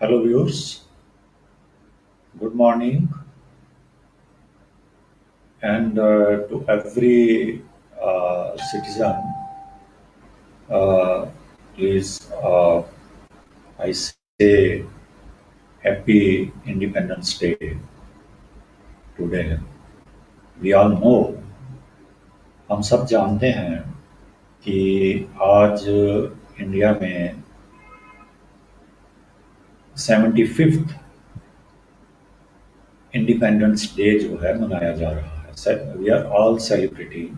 Hello, viewers. Good morning, and to every citizen, uh, please, I say Happy Independence Day today. We all know, हम सब जानते हैं कि आज India में 75th इंडिपेंडेंस डे जो है मनाया जा रहा है. We are all celebrating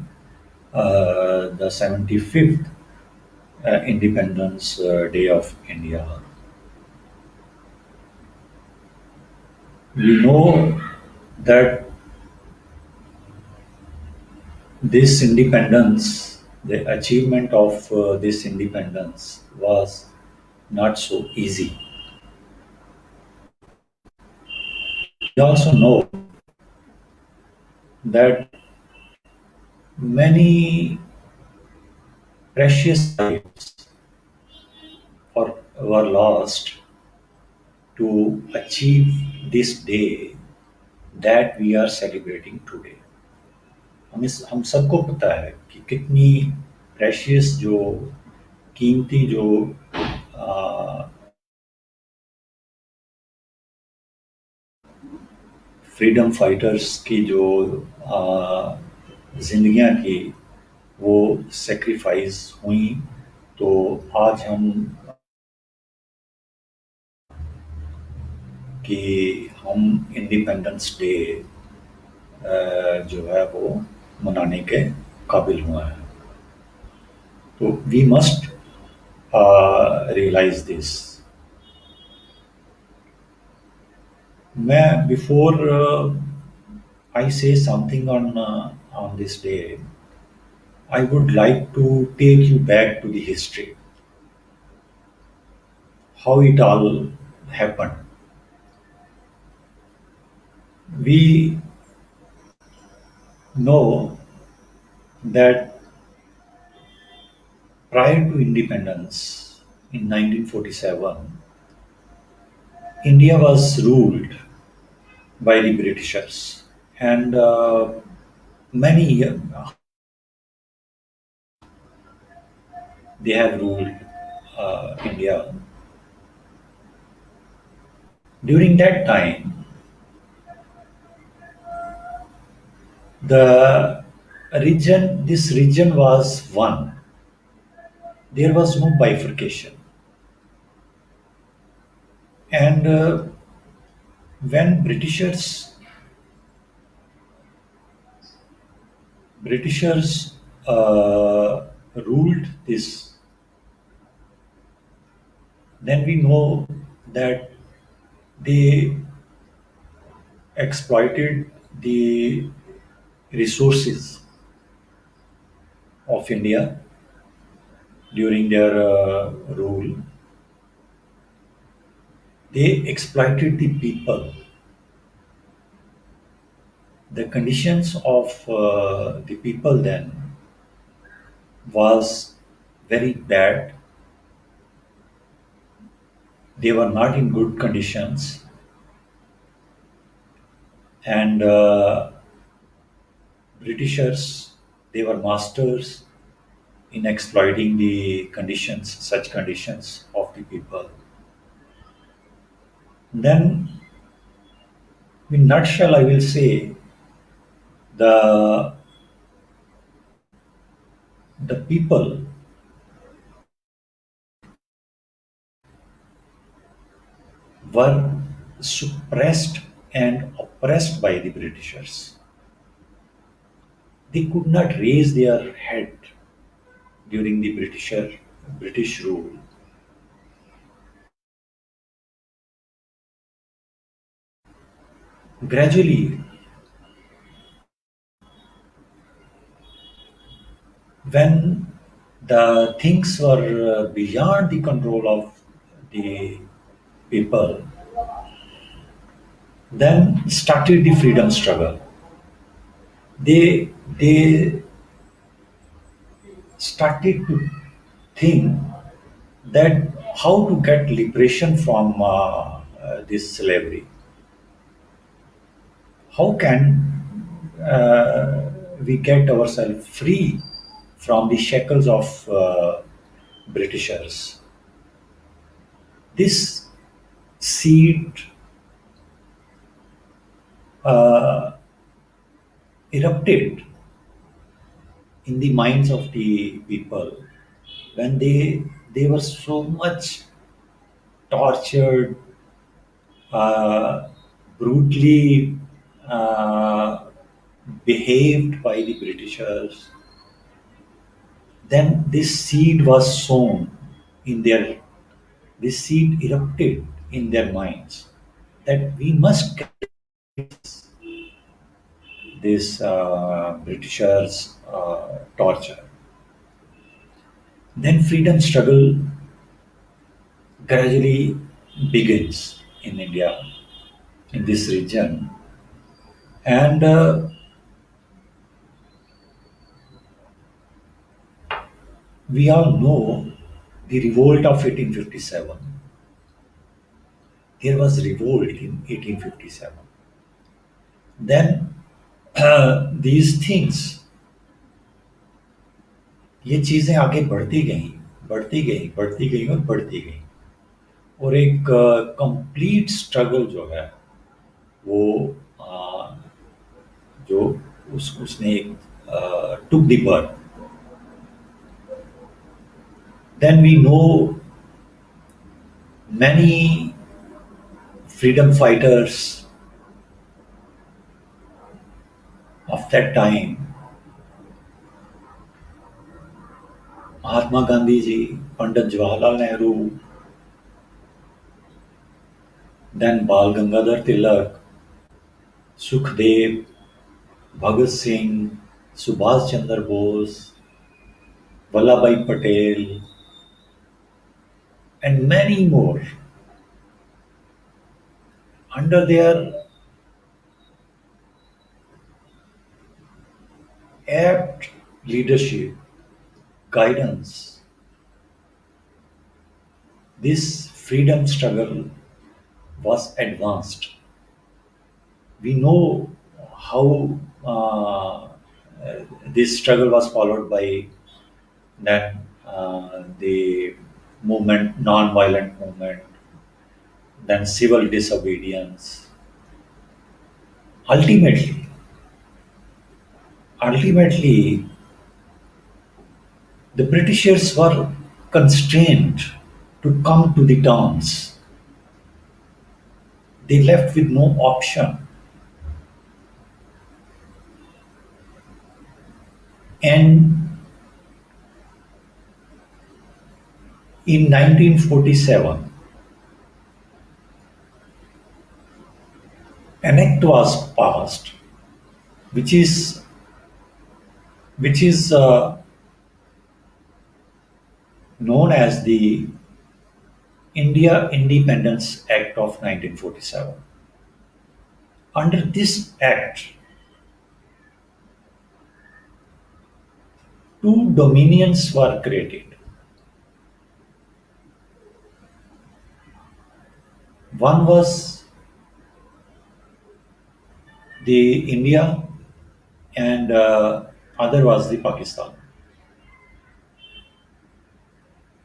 the 75th Independence Day of India. We know that this independence, the achievement of this independence was not so easy. We also know that many precious lives were lost to achieve this day that we are celebrating today. हम सबको पता है कि कितनी precious जो कीमती जो freedom fighters की जो जिंदगियां थी वो सेक्रीफाइस हुई. तो आज हम कि हम इंडिपेंडेंस डे जो है वो मनाने के काबिल हुआ है. तो वी मस्ट रियलाइज दिस. मैं बिफोर आई से something on this day, I would like to take you back to the history, how it all happened. We know that prior to independence in 1947, India was ruled by the Britishers, and many they have ruled India. During that time, this region was one. There was no bifurcation, and when Britishers ruled this, then we know that they exploited the resources of India during their rule. They exploited the people. The conditions of the people then was very bad. They were not in good conditions, and Britishers, they were masters in exploiting the conditions, such conditions of the people. Then, in nutshell, I will say the the people were suppressed and oppressed by the Britishers. They could not raise their head during the British rule. Gradually, when the things were beyond the control of the people, then started the freedom struggle. They started to think that how to get liberation from this slavery. How can we get ourselves free from the shackles of Britishers? This seed uh, erupted in the minds of the people when they were so much tortured, uh, brutally uh, behaved by the Britishers. Then this seed was sown in their, this seed erupted in their minds that we must get this Britishers' torture. Then freedom struggle gradually begins in India, in this region, and we all know the revolt of 1857. There was revolt in 1857. Then these things, ये चीजें आगे बढ़ती गई, बढ़ती गई, बढ़ती गई और बढ़ती गई, और एक कंप्लीट स्ट्रगल जो है वो अ, जो उसने took the birth. Then we know many freedom fighters of that time. Mahatma Gandhi ji, Pandit Jawaharlal Nehru, then Bal Gangadhar Tilak, Sukhdev, Bhagat Singh, Subhash Chandra Bose, Vallabhbhai Patel, and many more. Under their apt leadership, guidance, this freedom struggle was advanced. We know how this struggle was followed by then the movement, non-violent movement, then civil disobedience. Ultimately, ultimately, the Britishers were constrained to come to the terms. They left with no option. And in 1947, an act was passed, which is which is known as the India Independence Act of 1947. Under this act, two dominions were created. One was the India, and other was the Pakistan.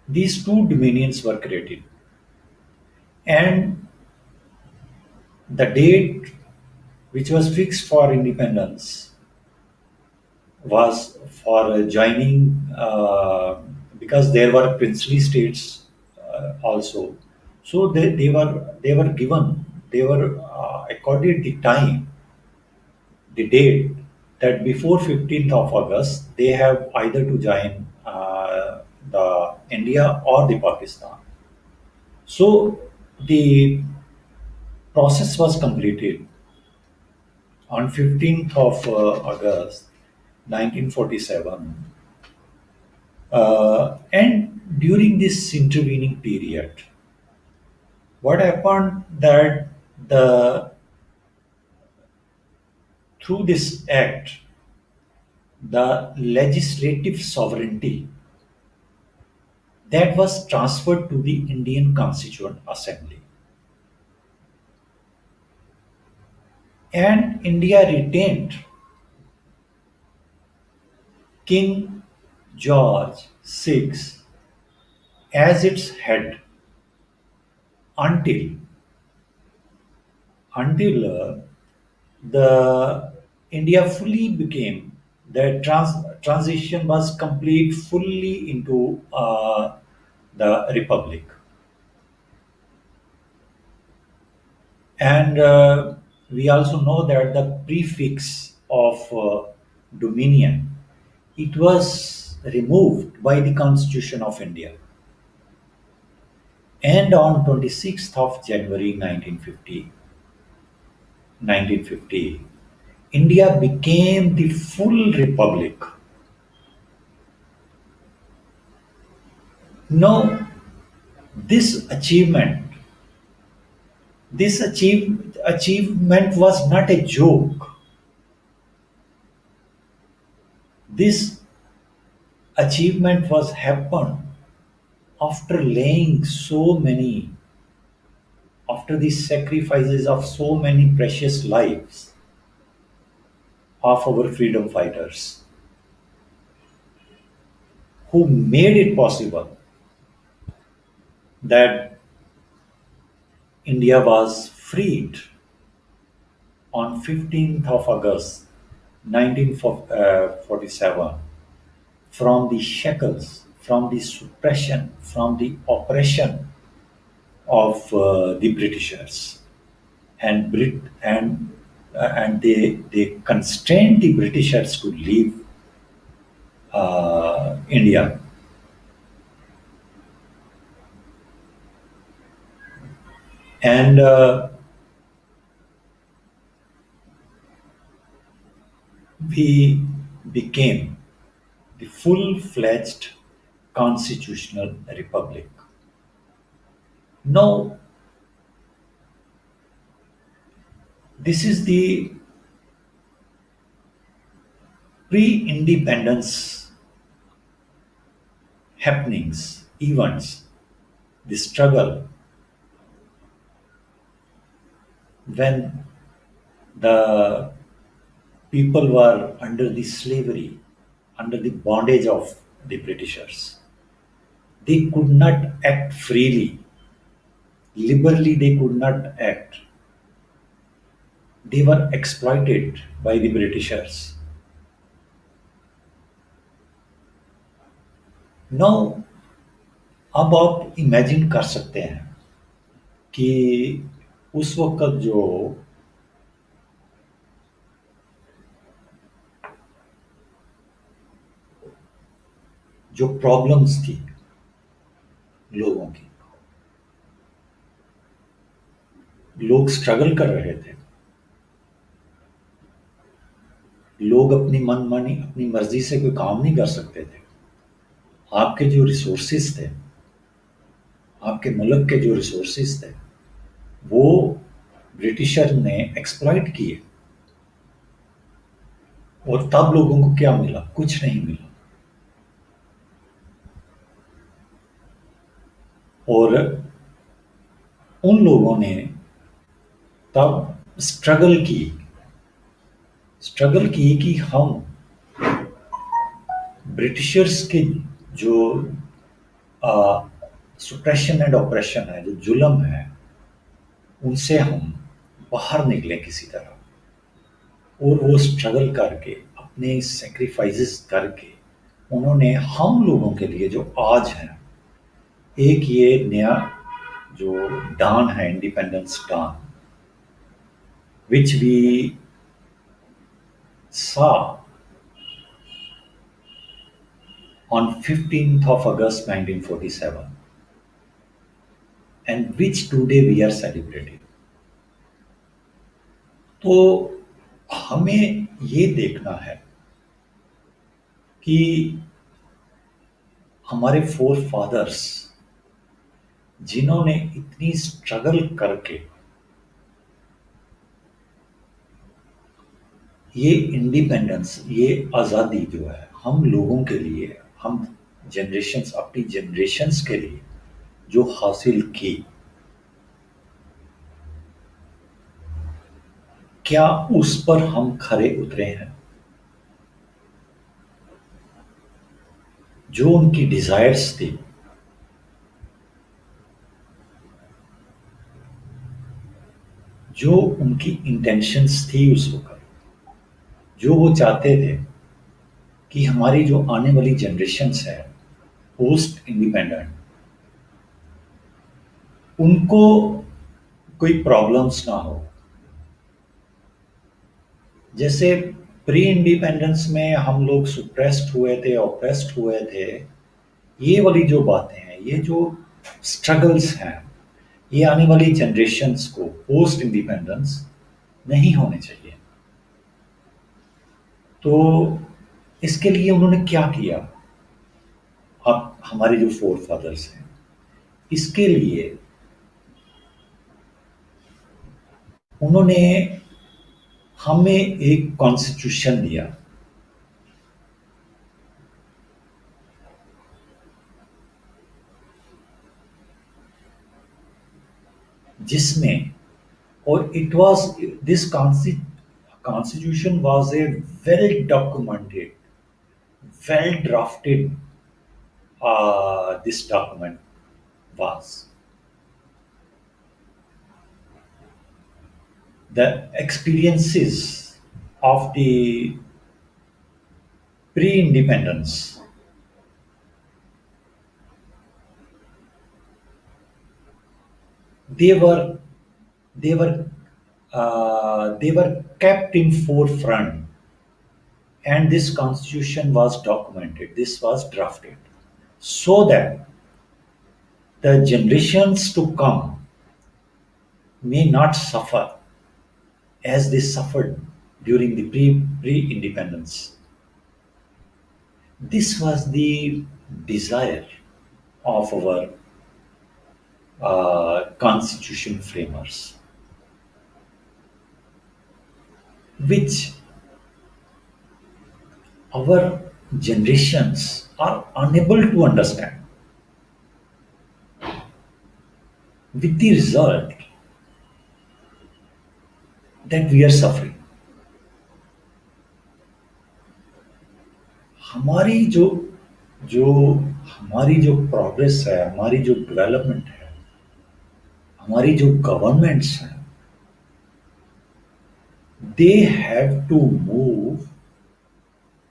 These two dominions were created, and the date which was fixed for independence was for joining, because there were princely states also. So they were given, they were accorded the time, the date, that before 15th of August they have either to join the India or the Pakistan. So the process was completed on 15th of August 1947. And during this intervening period, what happened that the through this act, the legislative sovereignty that was transferred to the Indian Constituent Assembly. And India retained King George VI as its head until until the India fully became the transition was complete fully into the republic. And we also know that the prefix of dominion, it was removed by the Constitution of India. And on 26th of January 1950, India became the full republic. Now, this achievement, achievement was not a joke. This achievement was happened after laying so many, after the sacrifices of so many precious lives of our freedom fighters who made it possible that India was freed on 15th of August 1947 from the shackles, from the suppression, from the oppression of the Britishers, and they constrained the Britishers to leave India. And we became the full-fledged constitutional republic. Now, this is the pre-independence happenings, events, the struggle when the people were under the slavery, under the bondage of the Britishers. They could not act freely. Liberally, they could not act. They were exploited by the Britishers. Now, अब आप imagine कर सकते हैं कि उस वक्त जो problems थी लोगों की, लोग स्ट्रगल कर रहे थे, लोग अपनी मनमानी अपनी मर्जी से कोई काम नहीं कर सकते थे। आपके जो रिसोर्सेस थे, आपके मुल्क के जो रिसोर्सेस थे, वो ब्रिटिशर ने एक्सप्लॉइट किए। और तब लोगों को क्या मिला? कुछ नहीं मिला। और उन लोगों ने तब स्ट्रगल की कि हम ब्रिटिशर्स के जो सुप्रेशन एंड ऑपरेशन है, जो जुल्म है, उनसे हम बाहर निकले किसी तरह। और वो स्ट्रगल करके, अपने सेक्रीफाइसेस करके, उन्होंने हम लोगों के लिए जो आज है, एक ये नया जो dawn है, independence dawn, which we saw on 15th of August 1947, and which today we are celebrating. तो हमें ये देखना है कि हमारे फोर फादर्स जिन्होंने इतनी स्ट्रगल करके ये इंडिपेंडेंस, ये आज़ादी जो है हम लोगों के लिए, हम जनरेशन्स अपनी जनरेशन्स के लिए जो हासिल की, क्या उस पर हम खरे उतरे हैं? जो उनकी डिजायर्स थी, जो उनकी इंटेंशंस थी उस वक्त, जो वो चाहते थे कि हमारी जो आने वाली जनरेशन्स है पोस्ट इंडिपेंडेंट, उनको कोई प्रॉब्लम्स ना हो। जैसे प्री इंडिपेंडेंस में हम लोग सुप्रेस्ड हुए थे, ऑप्रेस्ड हुए थे, ये वाली जो बातें हैं, ये जो स्ट्रगल्स हैं, ये आने वाली जनरेशन्स को पोस्ट इंडिपेंडेंस नहीं होने चाहिए। तो इसके लिए उन्होंने क्या किया? अब हमारे जो फोर फादर्स हैं, इसके लिए उन्होंने हमें एक कॉन्स्टिट्यूशन दिया, जिसमें, और it was this constitution was a well documented, well drafted, this document was. The experiences of the pre-independence, they were they were they were kept in forefront, and this constitution was documented, this was drafted, so that the generations to come may not suffer as they suffered during the pre-independence. This was the desire of our constitution framers, which our generations are unable to understand, with the result that we are suffering. हमारी जो जो हमारी जो progress है, हमारी जो development है, हमारी जो गवर्नमेंट्स हैं, they have to move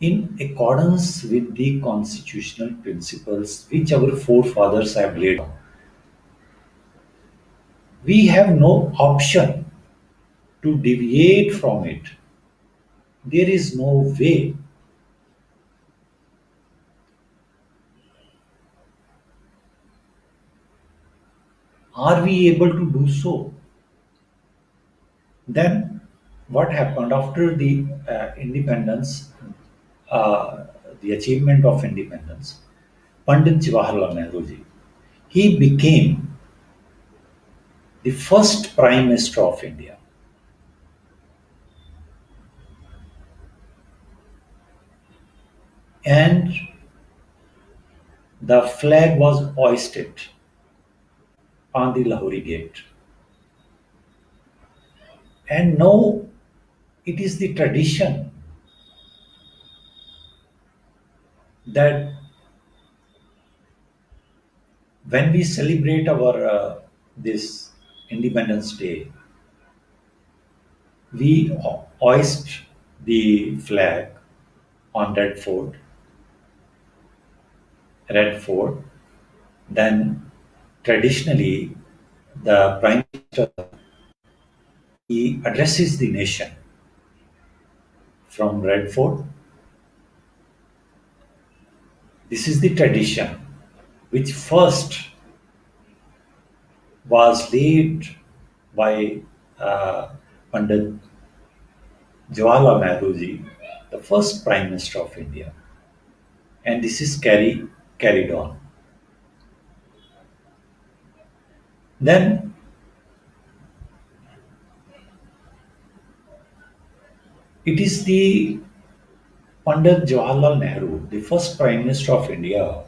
in accordance with the constitutional principles which our forefathers have laid down. We have no option to deviate from it. There is no way. Are we able to do so? Then, what happened after the independence, uh, the achievement of independence? Pandit Jawaharlal Nehru ji, he became the first Prime Minister of India. And the flag was hoisted on the Lahori Gate. And now it is the tradition that when we celebrate our this Independence Day, we hoist the flag on Red Fort. Then traditionally, the Prime Minister, he addresses the nation from Red Fort. This is the tradition which first was laid by uh, Pandit Jawaharlal Nehru ji, the first Prime Minister of India, and this is carried on. Then it is the Pandit Jawaharlal Nehru, the first Prime Minister of India,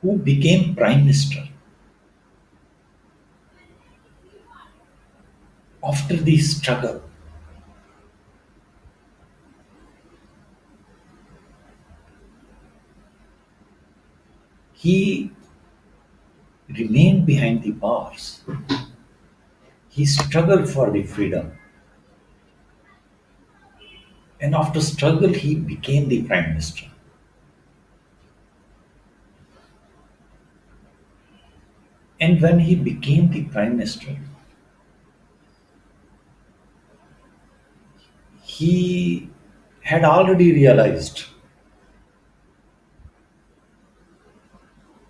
who became prime minister after the struggle. He remained behind the bars. He struggled for the freedom. And after struggle, he became the prime minister. And when he became the prime minister, he had already realized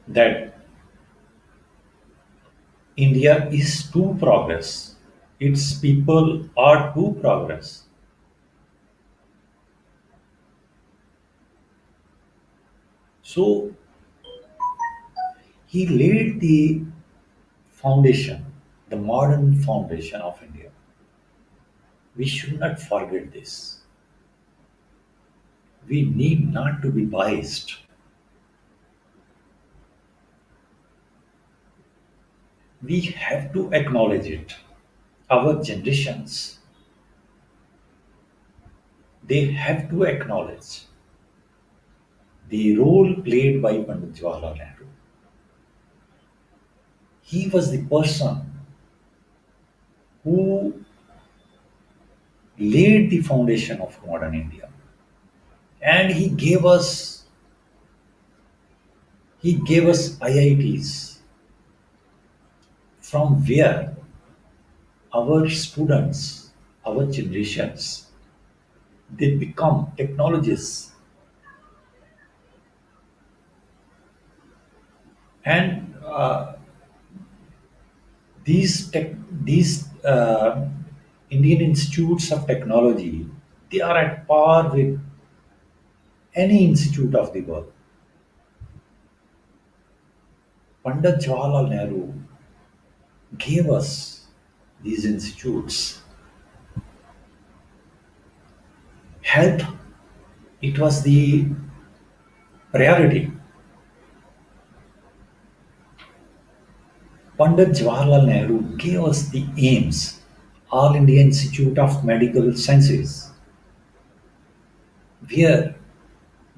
that India is to progress. Its people are to progress. So he laid the foundation, the modern foundation of India. We should not forget this. We need not to be biased. We have to acknowledge it. Our generations, they have to acknowledge the role played by Pandit Jawaharlal Nehru. He was the person who laid the foundation of modern India. And he gave us IITs from where our students, our generations, they become technologists. And these Indian institutes of technology, they are at par with any institute of the world. Pandit Jawaharlal Nehru gave us these institutes. Health, it was the priority. Pandit Jawaharlal Nehru gave us the AIMS, All India Institute of Medical Sciences, where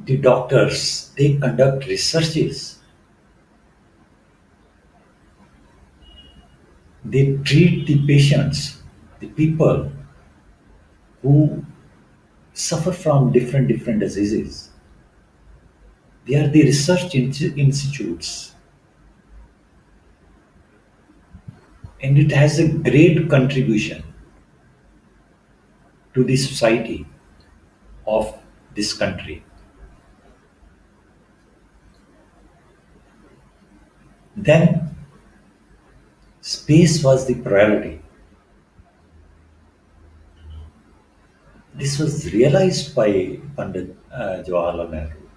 the doctors they conduct researches, they treat the patients, the people who suffer from different diseases. They are the research institutes, and it has a great contribution to the society of this country. Then space was the priority. This was realized by Pandit Jawaharlal Nehru.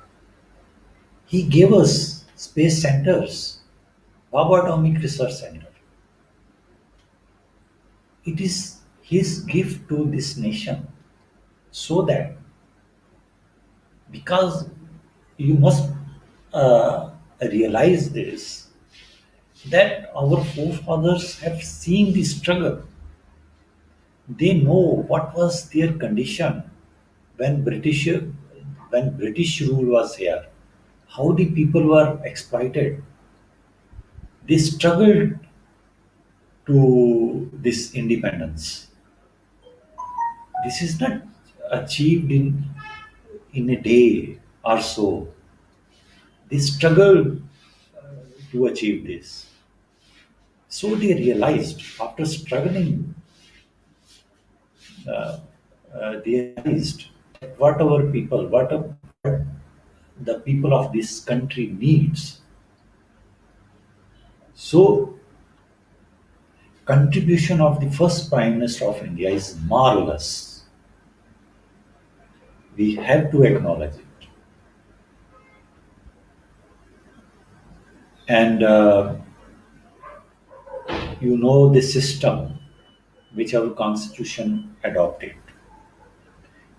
He gave us space centers, Baba Atomic Research Center. It is his gift to this nation, so that, because you must realize this, that our forefathers have seen the struggle. They know what was their condition when British rule was here, how the people were exploited. They struggled to this independence. This is not achieved in a day or so. They struggled to achieve this. So they realized after struggling, they realized that what our people, what the people of this country needs. So contribution of the first Prime Minister of India is marvelous. We have to acknowledge it. And you know the system which our constitution adopted.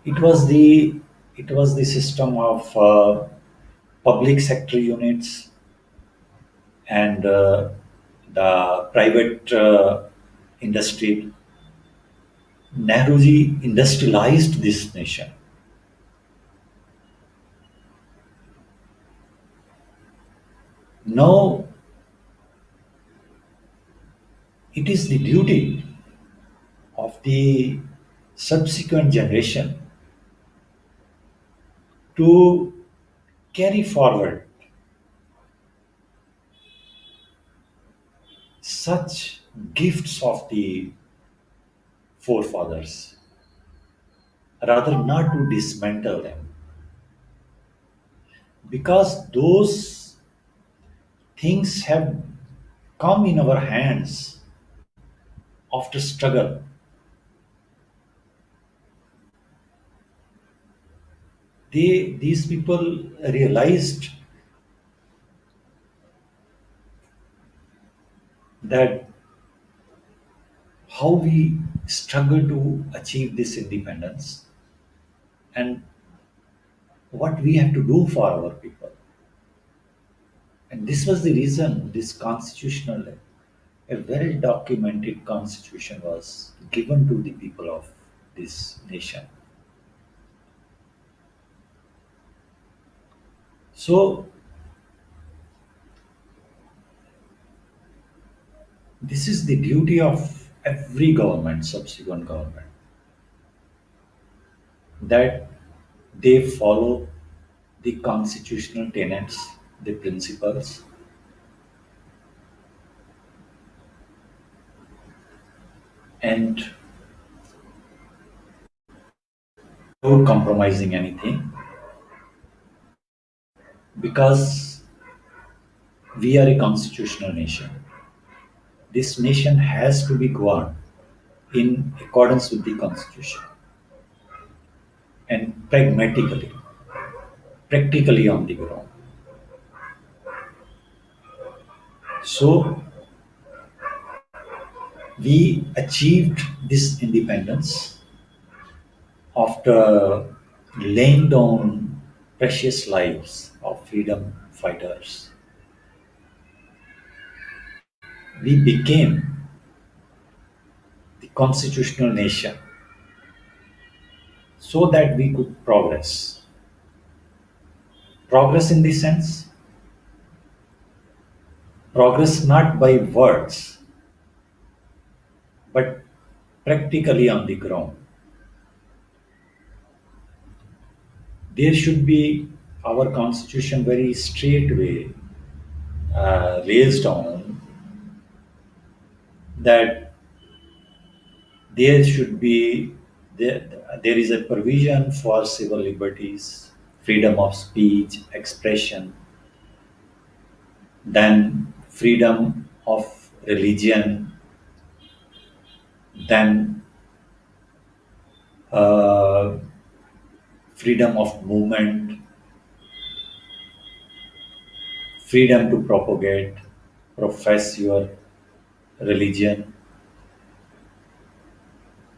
It was the system of public sector units, and the private industry. Nehruji industrialized this nation. Now it is the duty of the subsequent generation to carry forward such gifts of the forefathers, rather not to dismantle them, because those things have come in our hands after struggle. These people realized that how we struggle to achieve this independence and what we have to do for our people. And this was the reason this constitutional, a well documented constitution was given to the people of this nation. So, this is the duty of every government, subsequent government, that they follow the constitutional tenets, the principles, and without compromising anything, because we are a constitutional nation. This nation has to be governed in accordance with the constitution and pragmatically, practically on the ground. So we achieved this independence after laying down precious lives of freedom fighters. We became the constitutional nation so that we could progress. Progress in the sense, progress not by words, but practically on the ground. There should be our constitution very straightway lays down that there should be there, there is a provision for civil liberties, freedom of speech, expression, then freedom of religion, then uh, freedom of movement, freedom to propagate, profess your religion,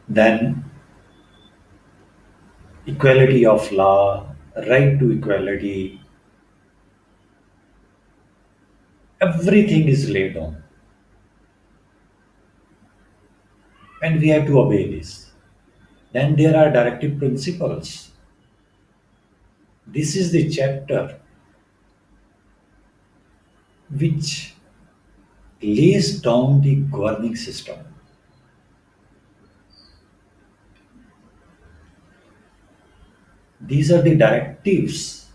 then equality of law, right to equality, everything is laid on, and we have to obey this. Then there are directive principles. This is the chapter which lays down the governing system. These are the directives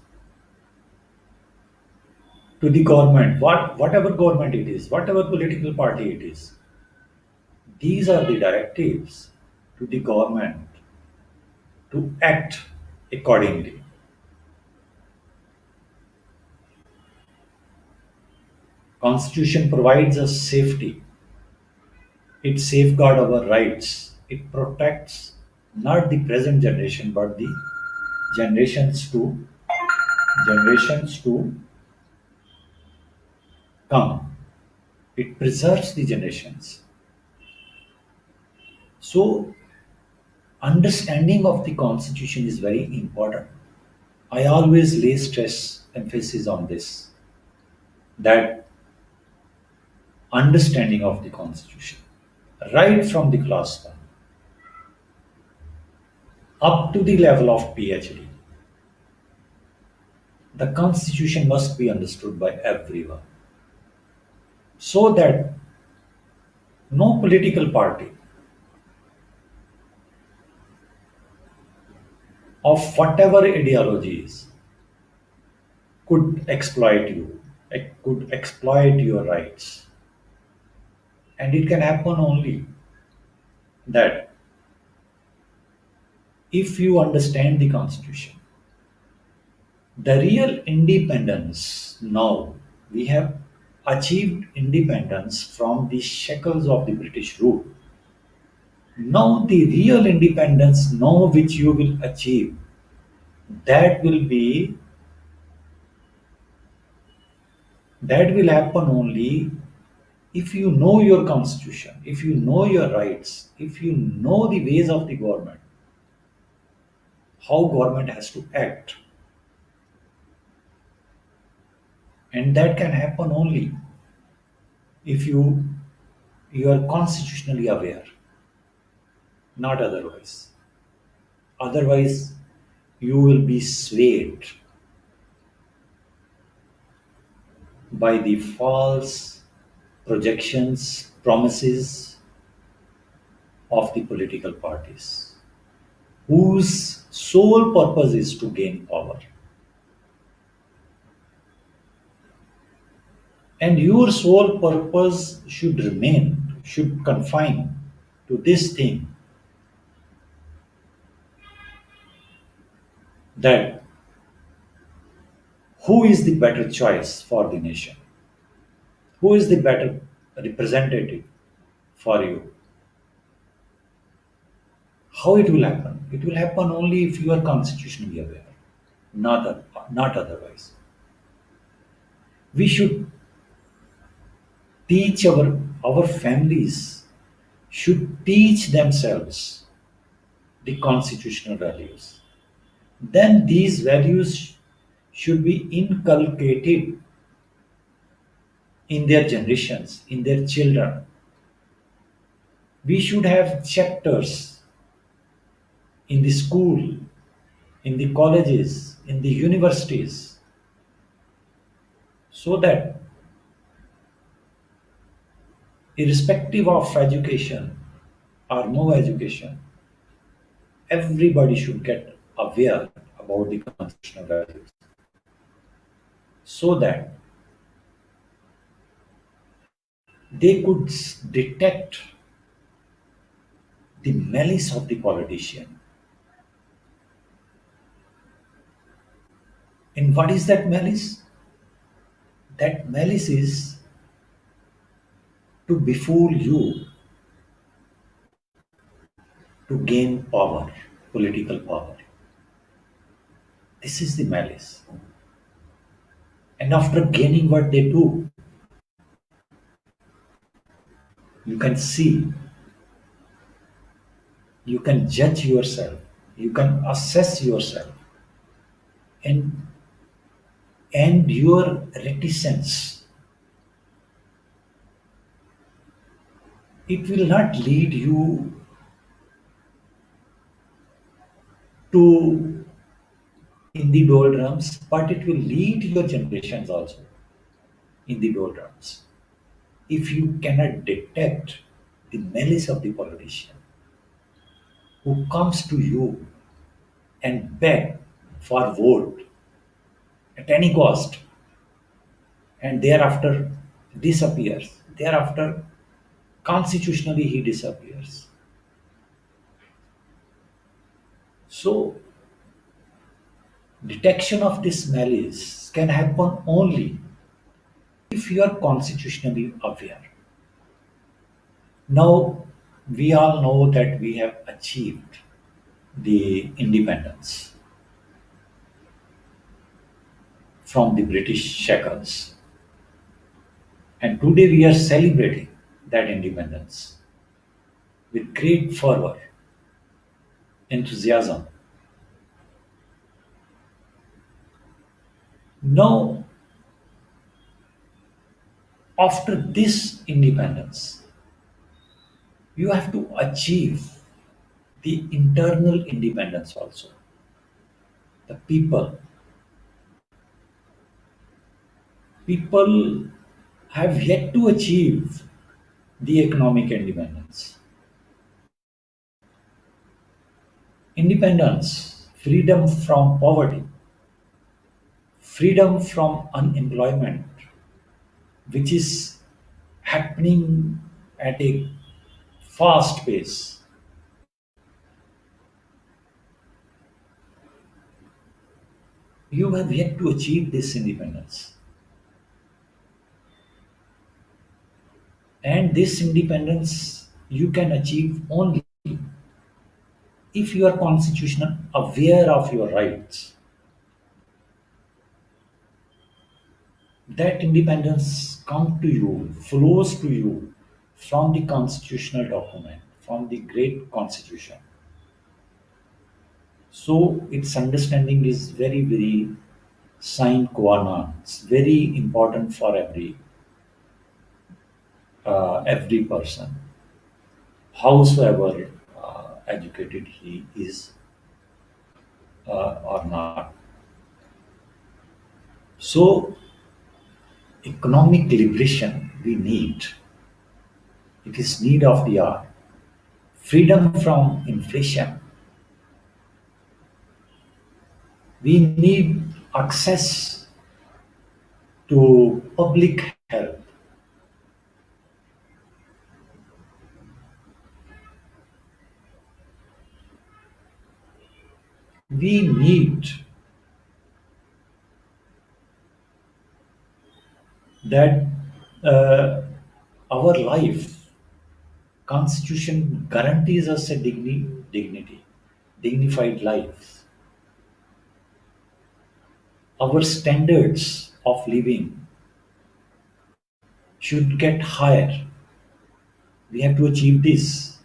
to the government, whatever government it is, whatever political party it is. These are the directives to the government to act accordingly. Constitution provides us safety. It safeguards our rights. It protects not the present generation but the generations to generations to come. It preserves the generations. So understanding of the constitution is very important. I always lay stress emphasis on this, that understanding of the Constitution, right from the class 1 up to the level of PhD. The Constitution must be understood by everyone so that no political party of whatever ideologies could exploit you, could exploit your rights. And it can happen only that if you understand the Constitution. The real independence now, we have achieved independence from the shackles of the British rule. Now, the real independence, now which you will achieve, that will be that will happen only if you know your constitution, if you know your rights, if you know the ways of the government, how government has to act, and that can happen only if you are constitutionally aware, not otherwise. Otherwise, you will be swayed by the false projections, promises of the political parties, whose sole purpose is to gain power. And your sole purpose should remain, should confine to this thing, that who is the better choice for the nation? Who is the better representative for you? How it will happen? It will happen only if you are constitutionally aware, not otherwise. We should teach our families should teach themselves the constitutional values. Then these values should be inculcated in their generations, in their children. We should have chapters in the school, in the colleges, in the universities, so that irrespective of education or no education, everybody should get aware about the constitutional values so that they could detect the malice of the politician. And what is that malice? That malice is to befool you to gain power, political power. This is the malice. And after gaining what they do, you can see, you can judge yourself, you can assess yourself, and your reticence, it will not lead you to in the doldrums, but it will lead your generations also in the doldrums. If you cannot detect the malice of the politician who comes to you and beg for vote at any cost and thereafter disappears, thereafter constitutionally he disappears. So detection of this malice can happen only if you are constitutionally aware. Now, we all know that we have achieved the independence from the British shackles. And today we are celebrating that independence with great fervor, enthusiasm. Now, After this independence, you have to achieve the internal independence also. The people have yet to achieve the economic independence. Independence, freedom from poverty, freedom from unemployment, which is happening at a fast pace. You have yet to achieve this independence. And this independence you can achieve only if you are constitutional aware of your rights. That independence come to you, flows to you from the constitutional document, from the great constitution. So its understanding is very, very sine qua non. It's very important for every person, howsoever educated he is or not. So economic liberation we need. It is need of the hour. Freedom from inflation. We need access to public health. We need that uh, our life, Constitution guarantees us a dignity, dignified life. Our standards of living should get higher. We have to achieve this.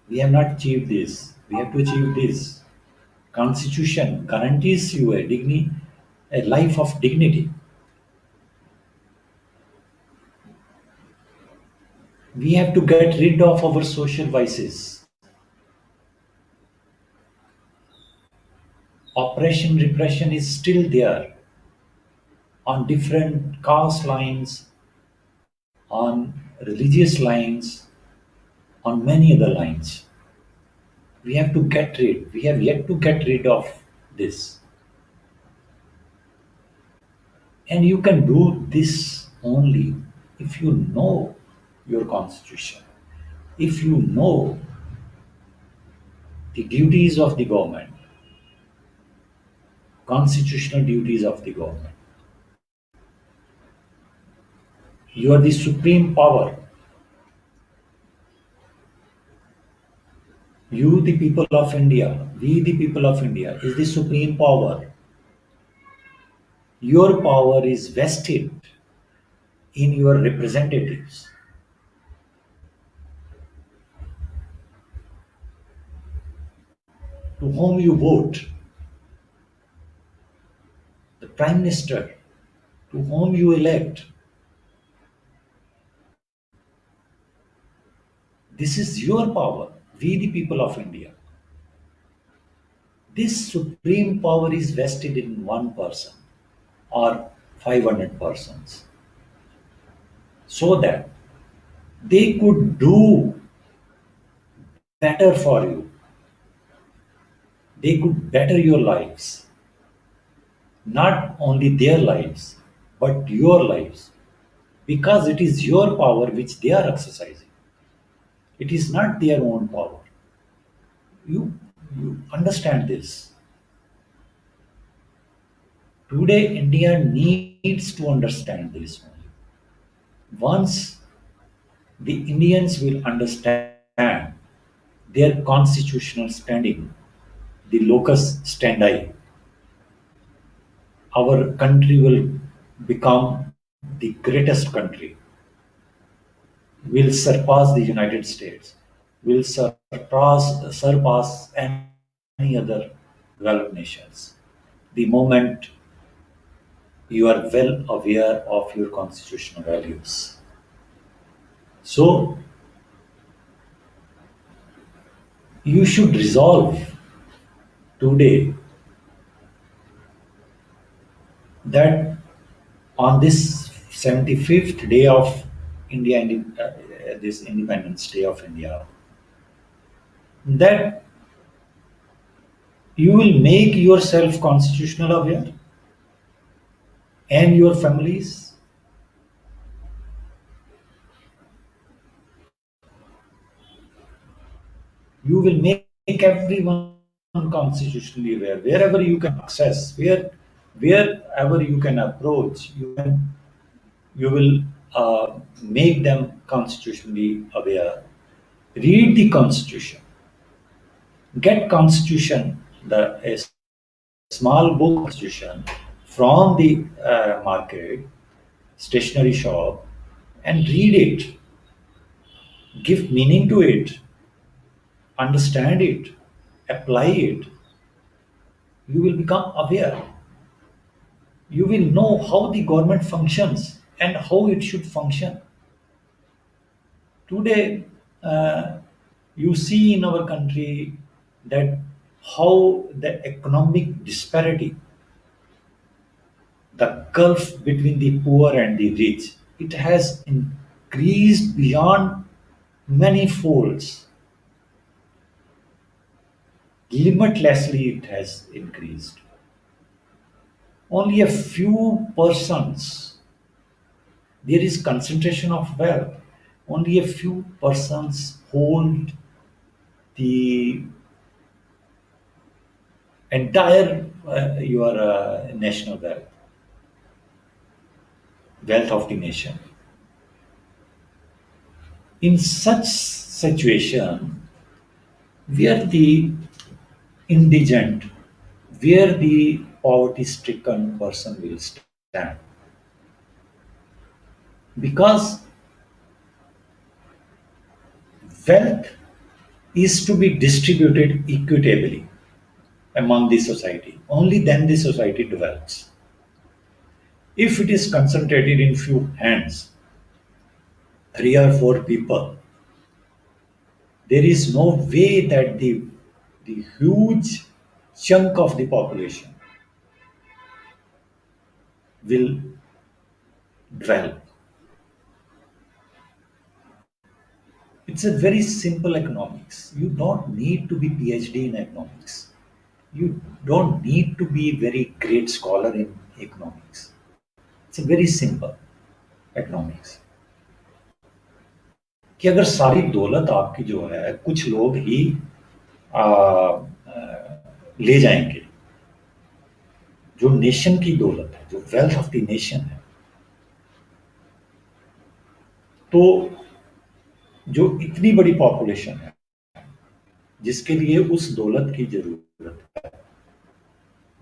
We have not achieved this. We have to achieve this. Constitution guarantees you a life of dignity. We have to get rid of our social vices. Oppression, repression is still there on different caste lines, on religious lines, on many other lines. We have yet to get rid of this. And you can do this only if you know your constitution, if you know the duties of the government, constitutional duties of the government. You are the supreme power. You, the people of India, we, the people of India, is the supreme power. Your power is vested in your representatives, to whom you vote, the prime minister, to whom you elect. This is your power, we, the people of India. This supreme power is vested in one person or 500 persons so that they could do better for you. They could better your lives, not only their lives, but your lives, because it is your power which they are exercising. It is not their own power. You, you understand this. Today, India needs to understand this only. Once the Indians will understand their constitutional standing, the locus standi, our country will become the greatest country, will surpass the United States, will surpass any other developed nations. The moment you are well aware of your constitutional values. So you should resolve today that on this 75th day of this Independence Day of India, that you will make yourself constitutional aware and your families. You will make everyone constitutionally aware wherever you can access, wherever you can approach. You will make them constitutionally aware. Read the Constitution. Get Constitution, the a small book Constitution from the market, stationery shop, and read it. Give meaning to it. Understand it. Apply it. You will become aware. You will know how the government functions and how it should function. Today, uh, you see in our country that how the economic disparity, the gulf between the poor and the rich, it has increased beyond many folds. Limitlessly, it has increased. Only a few persons, there is concentration of wealth. Only a few persons hold the entire your national wealth of the nation. In such situation, where the indigent, where the poverty-stricken person will stand, because wealth is to be distributed equitably among the society. Only then the society develops. If it is concentrated in few hands, three or four people, there is no way that the huge chunk of the population will develop. It's a very simple economics. You don't need to be PhD in economics. You don't need to be very great scholar in economics. It's a very simple economics. कि अगर सारी दौलत आपकी जो है कुछ लोग ही ले जाएंगे, जो नेशन की दौलत है, जो वेल्थ ऑफ द नेशन है, तो जो इतनी बड़ी पॉपुलेशन है जिसके लिए उस दौलत की जरूरत है,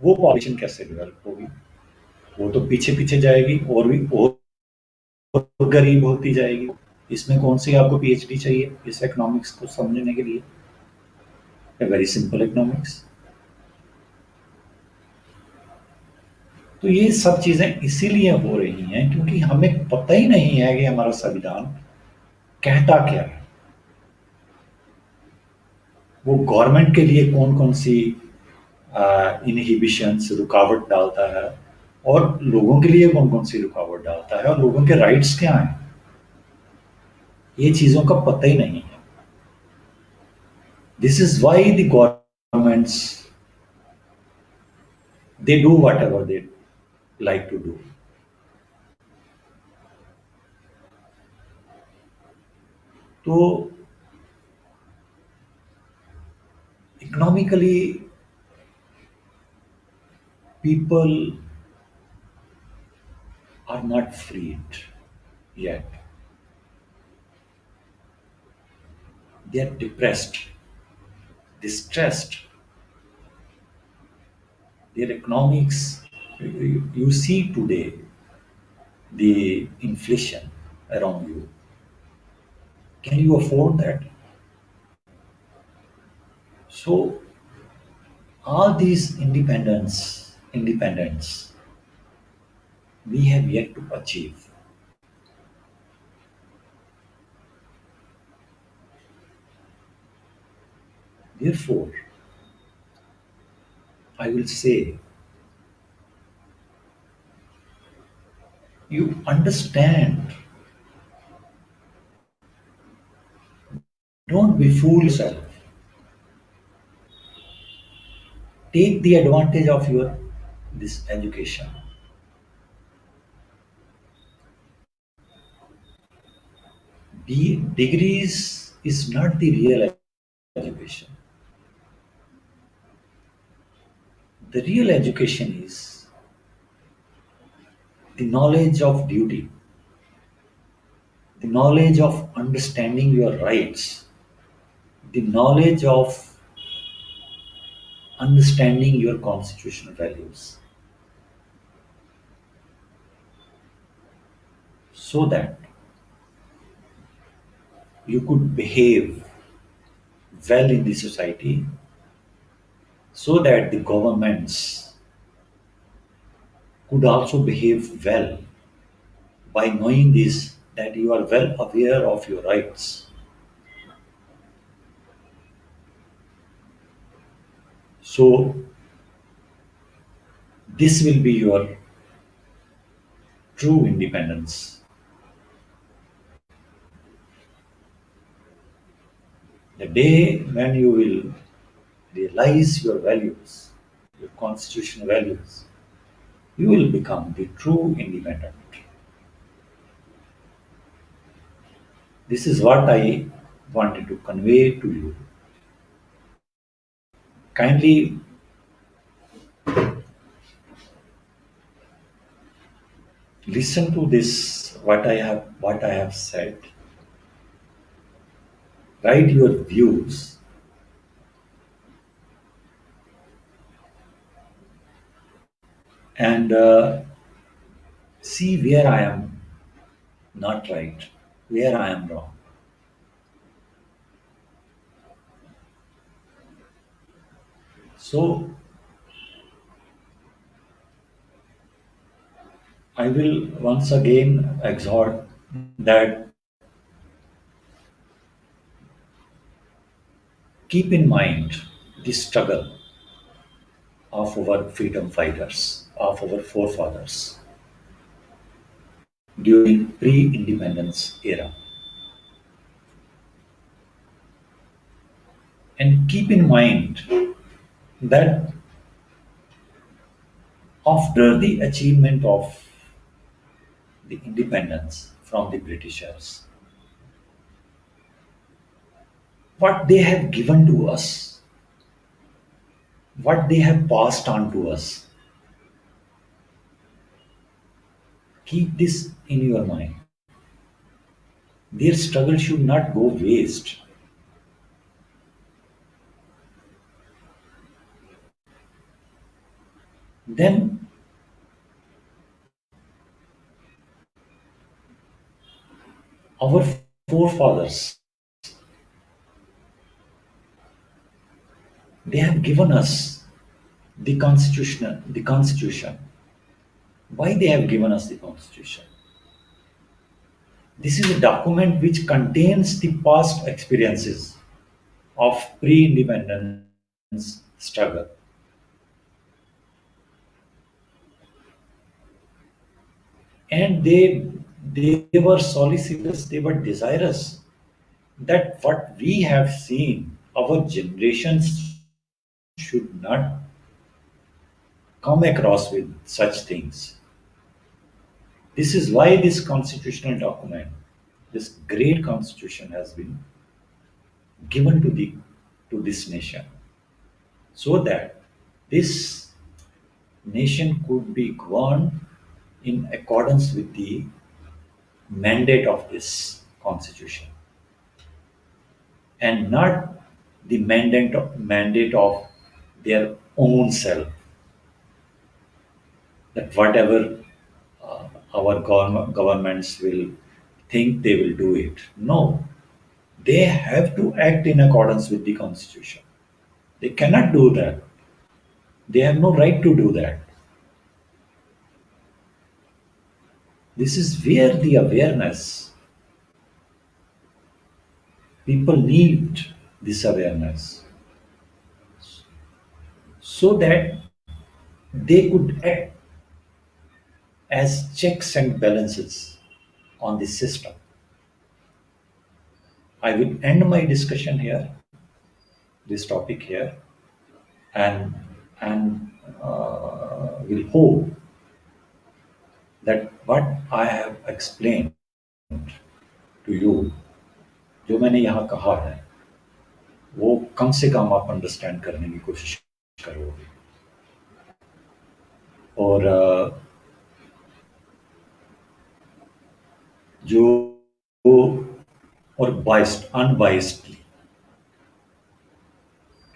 वो पॉपुलेशन कैसे डेवलप होगी? वो तो पीछे पीछे जाएगी और भी और गरीब होती जाएगी। इसमें कौन सी आपको पीएचडी चाहिए इस इकोनॉमिक्स को समझने के लिए? Very simple economics. तो ये सब चीजें इसीलिए हो रही हैं क्योंकि हमें पता ही नहीं है कि हमारा संविधान कहता क्या है, वो गवर्नमेंट के लिए कौन कौन सी इनहिबिशंस रुकावट डालता है और लोगों के लिए कौन कौन सी रुकावट डालता है और लोगों के राइट्स क्या हैं, ये चीजों का पता ही नहीं है। This is why the governments they do whatever they like to do. तो economically people are not freed yet. They are depressed, distressed. Their economics, you see today the inflation around you. Can you afford that? So all these independents we have yet to achieve. Therefore, I will say you understand, don't be fool yourself. Take the advantage of your this education. Degrees is not the real education. The real education is the knowledge of duty, the knowledge of understanding your rights, the knowledge of understanding your constitutional values, so that you could behave well in the society, so that the governments could also behave well by knowing this, that you are well aware of your rights. So this will be your true independence. The day when you will realize your values, your constitutional values, you will become the true independent. This is what I wanted to convey to you. Kindly listen to this, what I have said. Write your views and see where I am not right, where I am wrong. So I will once again exhort that keep in mind the struggle of our freedom fighters, of our forefathers during pre-independence era. And keep in mind that after the achievement of the independence from the Britishers, what they have given to us, what they have passed on to us, keep this in your mind. Their struggle should not go waste. Then our forefathers, they have given us the constitution. Why they have given us the constitution? This is a document which contains the past experiences of pre-independence struggle, and they were solicitous, they were desirous that what we have seen, our generations should not come across with such things. This is why this constitutional document, this great constitution, has been given to this nation, so that this nation could be governed in accordance with the mandate of this constitution, and not the mandate of their own self, that whatever our governments will think, they will do it. No, they have to act in accordance with the constitution. They cannot do that. They have no right to do that. This is where the awareness, people need this awareness so that they could act as checks and balances on the system. I will end my discussion here, this topic here, and will hope that what I have explained to you, जो मैंने यहाँ कहा है, वो कम से कम आप understand करने की कोशिश करोगे। और जो और biased, unbiasedly,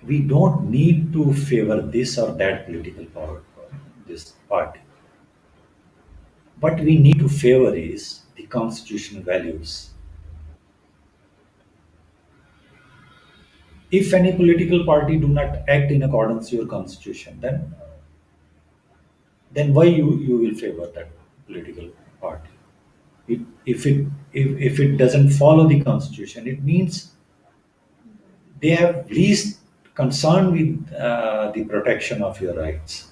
we don't need to favor this or that political power, this party. What we need to favor is the constitutional values. If any political party do not act in accordance with your constitution, then why you will favor that political party? If it doesn't follow the constitution, it means they have least concern with the protection of your rights.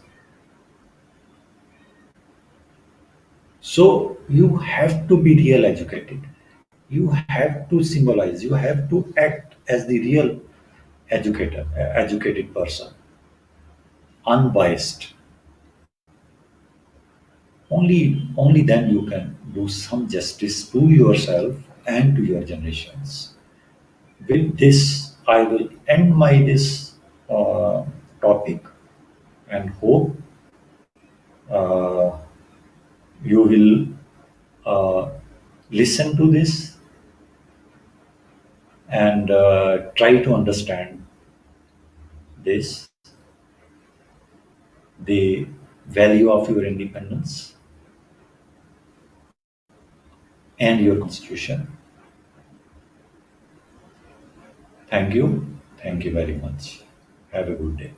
So you have to be real educated. You have to symbolize. You have to act as the real educated person, unbiased. Only then you can do some justice to yourself and to your generations. With this, I will end my this topic and hope uh, you will listen to this and try to understand this, the value of your independence and your constitution. Thank you. Thank you very much. Have a good day.